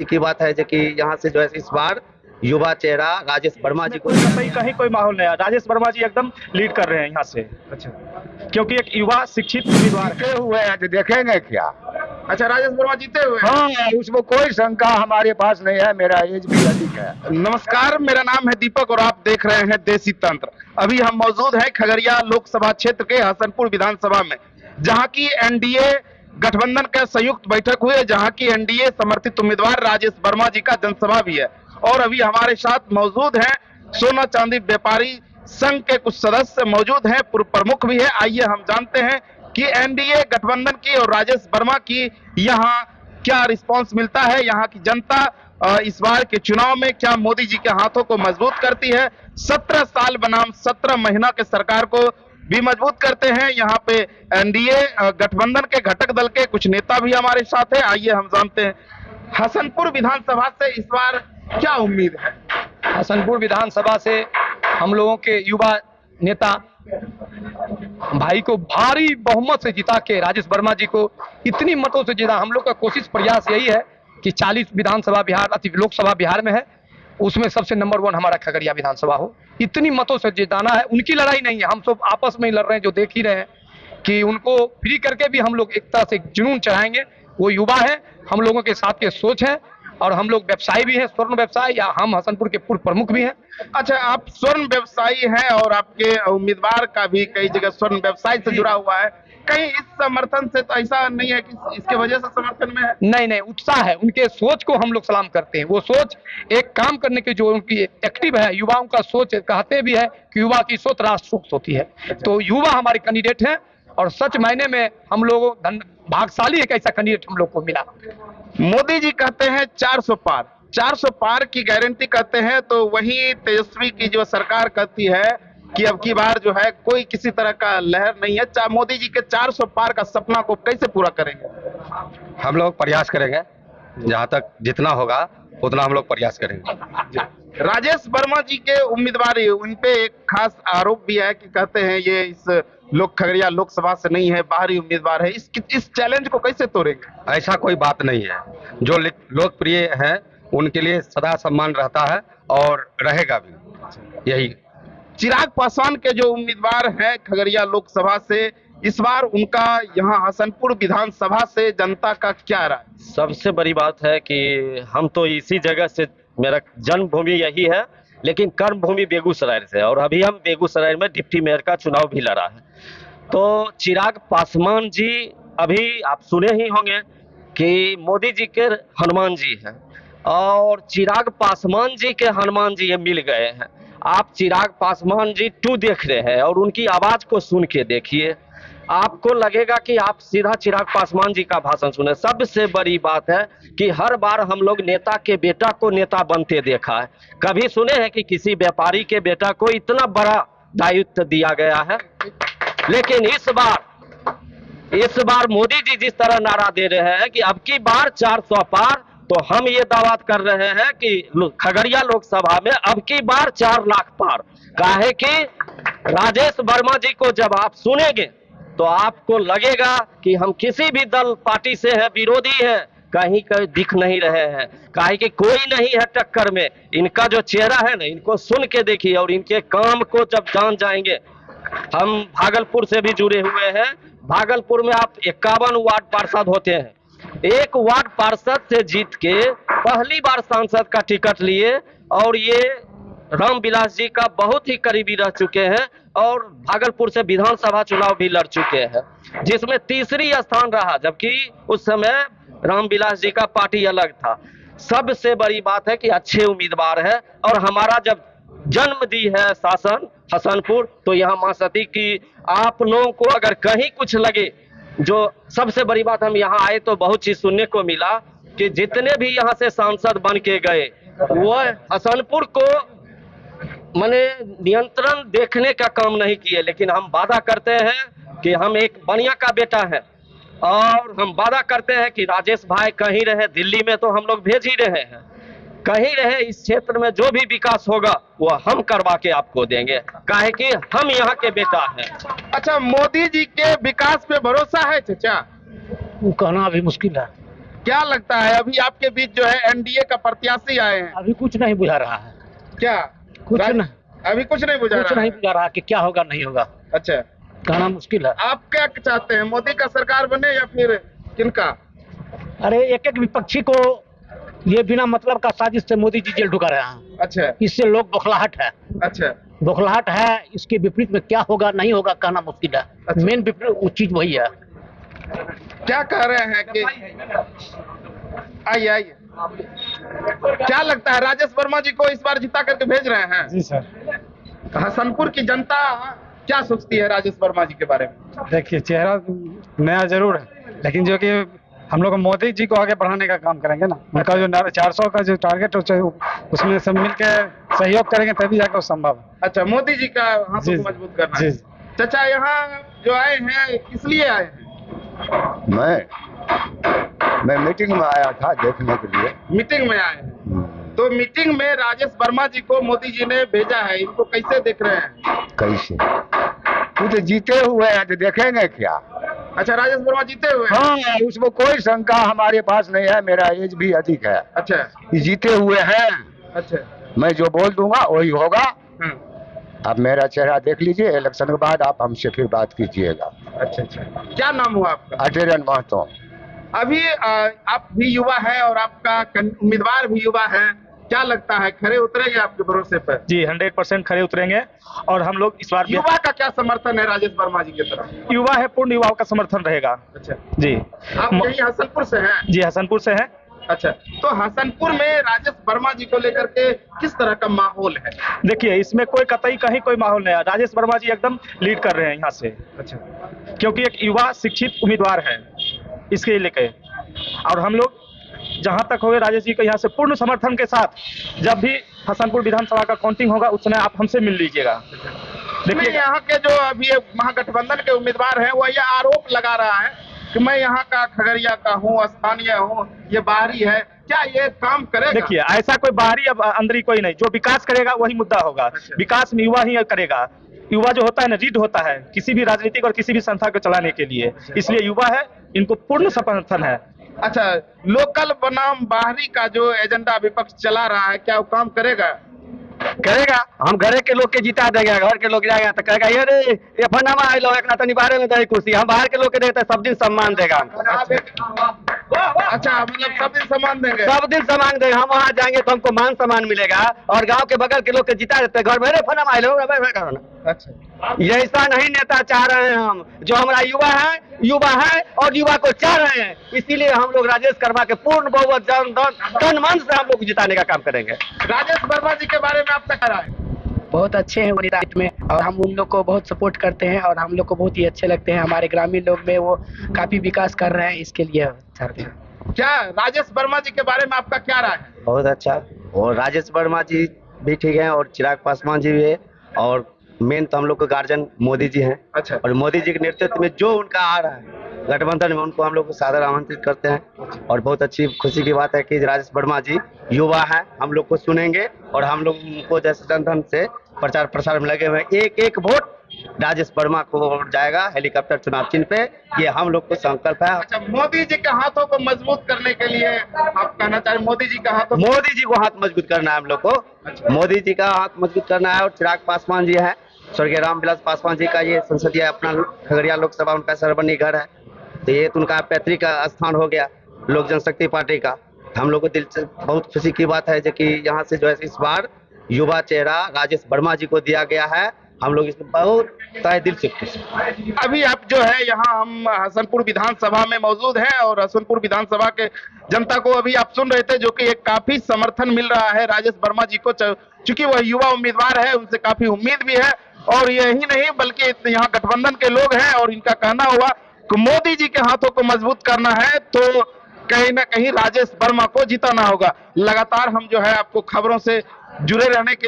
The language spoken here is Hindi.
की बात है जो कि यहाँ से जो है इस बार युवा चेहरा राजेश वर्मा जी को कहीं कोई माहौल नहीं है। राजेश वर्मा जी एकदम लीड कर रहे हैं यहाँ से। अच्छा, क्योंकि एक युवा शिक्षित उम्मीदवार जीते हुए हैं तो देखेंगे क्या। अच्छा, राजेश वर्मा जीते हुए हैं। हाँ, उसमें कोई शंका हमारे पास नहीं है, मेरा एज भी अधिक है। नमस्कार, मेरा नाम है दीपक और आप देख रहे हैं देसी तंत्र। अभी हम मौजूद हैं खगड़िया लोकसभा क्षेत्र के हसनपुर विधानसभा में, जहां की एनडीए गठबंधन का संयुक्त बैठक हुई है, जहां की एनडीए समर्थित उम्मीदवार राजेश वर्मा जी का जनसभा भी है। और अभी हमारे साथ मौजूद हैं सोना चांदी व्यापारी संघ के कुछ सदस्य मौजूद हैं, पूर्व प्रमुख भी है। आइए हम जानते हैं कि एनडीए गठबंधन की और राजेश वर्मा की यहाँ क्या रिस्पांस मिलता है। यहाँ की जनता इस बार के चुनाव में क्या मोदी जी के हाथों को मजबूत करती है। 17 साल बनाम 17 महीना के सरकार को भी मजबूत करते हैं। यहाँ पे एनडीए गठबंधन के घटक दल के कुछ नेता भी हमारे साथ हैं। आइए हम जानते हैं हसनपुर विधानसभा से इस बार क्या उम्मीद है। हसनपुर विधानसभा से हम लोगों के युवा नेता भाई को भारी बहुमत से जिता के राजेश वर्मा जी को इतनी मतों से जिता। हम लोग का कोशिश प्रयास यही है कि 40 विधानसभा बिहार लोकसभा बिहार में है, उसमें सबसे नंबर 1 हमारा खगड़िया विधानसभा हो। इतनी मतों से जिताना है। उनकी लड़ाई नहीं है, हम सब आपस में ही लड़ रहे हैं, जो देख ही रहे हैं कि उनको फ्री करके भी हम लोग एक तरह से जुनून चढ़ाएंगे। वो युवा है, हम लोगों के साथ के सोच है और हम लोग व्यवसायी भी हैं, स्वर्ण व्यवसाय, या हम हसनपुर के पूर्व प्रमुख भी हैं। अच्छा, आप स्वर्ण व्यवसायी हैं और आपके उम्मीदवार का भी कई जगह स्वर्ण व्यवसाय से जुड़ा हुआ है। कहीं इस समर्थन से तो ऐसा नहीं है कि इसके वजह से समर्थन में है? नहीं, उत्साह है। उनके सोच को हम लोग सलाम करते हैं। वो सोच एक काम करने की जो उनकी एक्टिव है, युवाओं का सोच, कहते भी है कि युवा की सोच राष्ट्र सुख होती है। तो युवा हमारे कैंडिडेट हैं और सच मायने में हम लोग भाग्यशाली एक ऐसा कैंडिडेट हम लोग को मिला। मोदी जी कहते हैं 400 पार, 400 पार की गारंटी कहते हैं, तो वही तेजस्वी की जो सरकार कहती है कि अब की बार जो है कोई किसी तरह का लहर नहीं है। मोदी जी के 400 पार का सपना को कैसे पूरा करेंगे? हम लोग प्रयास करेंगे, जहाँ तक जितना होगा उतना हम लोग प्रयास करेंगे। राजेश वर्मा जी के उम्मीदवार, उन पे एक खास आरोप भी है कि कहते हैं ये इस खगड़िया लोकसभा से नहीं है, बाहरी उम्मीदवार है। इस चैलेंज को कैसे तोड़ेंगे? ऐसा कोई बात नहीं है। जो लोकप्रिय हैं उनके लिए सदा सम्मान रहता है और रहेगा भी। यही चिराग पासवान के जो उम्मीदवार हैं खगड़िया लोकसभा से, इस बार उनका यहाँ हसनपुर विधानसभा से जनता का क्या राय? सबसे बड़ी बात है कि हम तो इसी जगह से, मेरा जन्मभूमि यही है, लेकिन कर्मभूमि बेगूसराय से, और अभी हम बेगूसराय में डिप्टी मेयर का चुनाव भी लड़ा है। तो चिराग पासवान जी, अभी आप सुने ही होंगे कि मोदी जी के हनुमान जी हैं और चिराग पासवान जी के हनुमान जी मिल गए हैं। आप चिराग पासवान जी 2 देख रहे हैं और उनकी आवाज को सुन के देखिए, आपको लगेगा कि आप सीधा चिराग पासवान जी का भाषण सुने। सबसे बड़ी बात है कि हर बार हम लोग नेता के बेटा को नेता बनते देखा है। कभी सुने हैं कि किसी व्यापारी के बेटा को इतना बड़ा दायित्व दिया गया है? लेकिन इस बार मोदी जी जिस तरह नारा दे रहे हैं कि अब की बार 400 पार, तो हम ये दावा कर रहे हैं कि खगड़िया लोकसभा में अब की बार 4 लाख पार। काहे कि राजेश वर्मा जी को जब आप सुनेंगे तो आपको लगेगा कि हम किसी भी दल पार्टी से है, विरोधी है, कहीं दिख नहीं रहे हैं। काहे कि कोई नहीं है टक्कर में। इनका जो चेहरा है ना, इनको सुन के देखिए और इनके काम को जब जान जाएंगे। हम भागलपुर से भी जुड़े हुए हैं। भागलपुर में आप 51 वार्ड पार्षद होते हैं, 1 वार्ड पार्षद से जीत के पहली बार सांसद का टिकट लिए और ये रामविलास जी का बहुत ही करीबी रह चुके हैं और भागलपुर से विधानसभा चुनाव भी लड़ चुके हैं, जिसमें तीसरी स्थान रहा, जबकि उस समय रामविलास जी का पार्टी अलग था। सबसे बड़ी बात है कि अच्छे उम्मीदवार है और हमारा जब जन्म दी है शासन हसनपुर, तो यहाँ मां सती की आप लोगों को अगर कहीं कुछ लगे, जो सबसे बड़ी बात, हम यहाँ आए तो बहुत चीज सुनने को मिला कि जितने भी यहाँ से सांसद बन के गए वो हसनपुर को माने नियंत्रण देखने का काम नहीं किए। लेकिन हम वादा करते हैं कि हम एक बनिया का बेटा है और हम वादा करते हैं कि राजेश भाई कहीं रहे, दिल्ली में तो हम लोग भेज ही रहे हैं, कहीं रहे इस क्षेत्र में जो भी विकास होगा वो हम करवा के आपको देंगे, काहे कि हम यहाँ के बेटा हैं। अच्छा, मोदी जी के विकास पे भरोसा है चाचा? वो कहना अभी मुश्किल है। क्या लगता है अभी आपके बीच जो है एनडीए का प्रत्याशी आए हैं, अभी कुछ नहीं बुझा रहा है, क्या कुछ राज- नहीं अभी कुछ नहीं बुझा कुछ रहा नहीं है? बुझा रहा कि क्या होगा नहीं होगा, अच्छा, कहना मुश्किल है। आप क्या चाहते हैं, मोदी का सरकार बने या फिर किनका? अरे एक एक विपक्षी को ये बिना मतलब का साजिश से मोदी जी जेल ढुका रहे हैं, अच्छा इससे लोग बौखलाहट है, अच्छा बौखलाहट है। इसके विपरीत में क्या होगा नहीं होगा कहना मुश्किल है। अच्छा। मेन विपरीत चीज वही है। क्या कह रहे हैं कि आइए आइए, क्या लगता है राजेश वर्मा जी को इस बार जिता करके भेज रहे हैं? जी सर, हसनपुर की जनता क्या सोचती है राजेश वर्मा जी के बारे में? देखिए चेहरा नया जरूर है, लेकिन जो कि हम लोग मोदी जी को आगे बढ़ाने का काम करेंगे ना। उनका जो 400 का जो टारगेट है उसमें सब मिलकर सहयोग करेंगे तभी जाकर वो संभव है। अच्छा, मोदी जी का हाथों जी, को मजबूत करना जी, है। जी। चाचा यहाँ जो आए हैं किस लिए आए हैं? मैं मीटिंग में आया था देखने के लिए। मीटिंग में आए हैं। तो मीटिंग में राजेश वर्मा जी को मोदी जी ने भेजा है, इनको कैसे देख रहे हैं? कैसे वो तो जीते हुए हैं तो देखेंगे क्या। अच्छा, राजेश वर्मा जीते हुए हैं। हाँ, उसमें कोई शंका हमारे पास नहीं है, मेरा एज भी अधिक है। अच्छा ये जीते हुए हैं, अच्छा मैं जो बोल दूंगा वही होगा। हम्म, आप मेरा चेहरा देख लीजिए, इलेक्शन के बाद आप हमसे फिर बात कीजिएगा। अच्छा अच्छा। क्या नाम हुआ आपका? अटेरन महतो। अभी आप भी युवा है और आपका उम्मीदवार भी युवा है, क्या लगता है खरे उतरेंगे आपके भरोसे पर? जी 100% खड़े उतरेंगे और हम लोग इस बार भी युवा का क्या समर्थन है राजेश वर्मा जी की तरफ? युवा है, पूर्ण युवाओं का समर्थन रहेगा। अच्छा, जी आप यही हसनपुर से हैं? जी हसनपुर से है। अच्छा, तो हसनपुर में राजेश वर्मा जी को लेकर के किस तरह का माहौल है? देखिए इसमें कोई कतई कहीं कोई माहौल नहीं है, राजेश वर्मा जी एकदम लीड कर रहे हैं यहाँ से, अच्छा, क्योंकि एक युवा शिक्षित उम्मीदवार है इसके लेके। और हम लोग जहां तक हो राजेश जी के यहाँ से पूर्ण समर्थन के साथ जब भी हसनपुर विधानसभा का काउंटिंग होगा उस समय आप हमसे मिल लीजिएगा। देखिए देखिए यहाँ के जो अभी महागठबंधन के उम्मीदवार हैं वो यह आरोप लगा रहा है कि मैं यहाँ का खगड़िया का हूँ, स्थानीय हूँ, ये बाहरी है, क्या ये काम करेगा? देखिए ऐसा कोई बाहरी अब अंदरी कोई नहीं, जो विकास करेगा वही मुद्दा होगा। अच्छा। विकास में युवा ही करेगा। युवा जो होता है ना रीड होता है किसी भी राजनीतिक और किसी भी संस्था को चलाने के लिए, इसलिए युवा है, इनको पूर्ण समर्थन है। अच्छा, लोकल बनाम बाहरी का जो एजेंडा विपक्ष चला रहा है, क्या वो काम करेगा? करेगा। हम घरे के लोग के जिता देगा, घर के लोग जाएगा तो कहेगा ये रे ये फनामा आई लो एक ना तनी बारे में दे कुर्सी। हम बाहर के लोग के देते सब दिन सम्मान देगा हमको। अच्छा, मतलब सब दिन सम्मान देंगे? सब दिन सम्मान देगा। हम वहाँ जाएंगे तो हमको मान सम्मान मिलेगा और गांव के बगल के लोग के जिता देते घर में रे फनामा आई लो। अच्छा, ये ऐसा नहीं नेता चाह रहे हैं हम, जो हमारा युवा है और युवा को चाह रहे हैं। इसीलिए हम लोग राजेश वर्मा के पूर्ण बहुमत तन मन से हम लोग जिताने का काम करेंगे। राजेश वर्मा जी के बारे में आपका क्या राय है? बहुत अच्छे हैं वो नेता में, और हम उन लोग को बहुत सपोर्ट करते हैं और हम लोग को बहुत ही अच्छे लगते हैं। हमारे ग्रामीण लोग में वो काफी विकास कर रहे हैं, इसके लिए चाहते हैं। क्या राजेश वर्मा जी के बारे में आपका क्या राय है? बहुत अच्छा। और राजेश वर्मा जी भी ठीक है और चिराग पासवान जी भी है, और मेन तो हम लोग के गार्जियन मोदी जी हैं। अच्छा, और मोदी जी के नेतृत्व में जो उनका आ रहा है गठबंधन में, उनको हम लोग को सादर आमंत्रित करते हैं। और बहुत अच्छी खुशी की बात है कि राजेश वर्मा जी युवा है, हम लोग को सुनेंगे और हम लोग उनको जैसे जनधन से प्रचार प्रसार में लगे हुए हैं। एक एक वोट राजेश वर्मा को जाएगा हेलीकॉप्टर चुनाव चिन्ह पे, ये हम लोग को संकल्प है। अच्छा, मोदी जी के हाथों को मजबूत करने के लिए आप कहना चाह रहे हैं मोदी जी का हाथों? मोदी जी को हाथ मजबूत करना है हम लोग को। मोदी जी का हाथ मजबूत करना है। और चिराग पासवान जी है, स्वर्गीय रामविलास पासवान जी का ये संसदीय अपना खगड़िया लोकसभा उनका सरबनी घर है, तो ये तो उनका पैतृक स्थान हो गया लोक जनशक्ति पार्टी का। हम लोग को दिल से बहुत खुशी की बात है जो कि यहाँ से जो है इस बार युवा चेहरा राजेश वर्मा जी को दिया गया है। हम लोग इसमें बहुत तहे दिल से खुश हैं। अभी आप जो है यहाँ हम हसनपुर विधानसभा में मौजूद हैं और हसनपुर विधानसभा के जनता को अभी आप सुन रहे थे, जो कि एक काफी समर्थन मिल रहा है राजेश वर्मा जी को, चूंकि वह युवा उम्मीदवार है, उनसे काफी उम्मीद भी है। और यही नहीं बल्कि यहाँ गठबंधन के लोग हैं और इनका कहना हुआ कि मोदी जी के हाथों को मजबूत करना है तो कहीं ना कहीं राजेश वर्मा को जिताना होगा। लगातार हम जो है आपको खबरों से जुड़े रहने के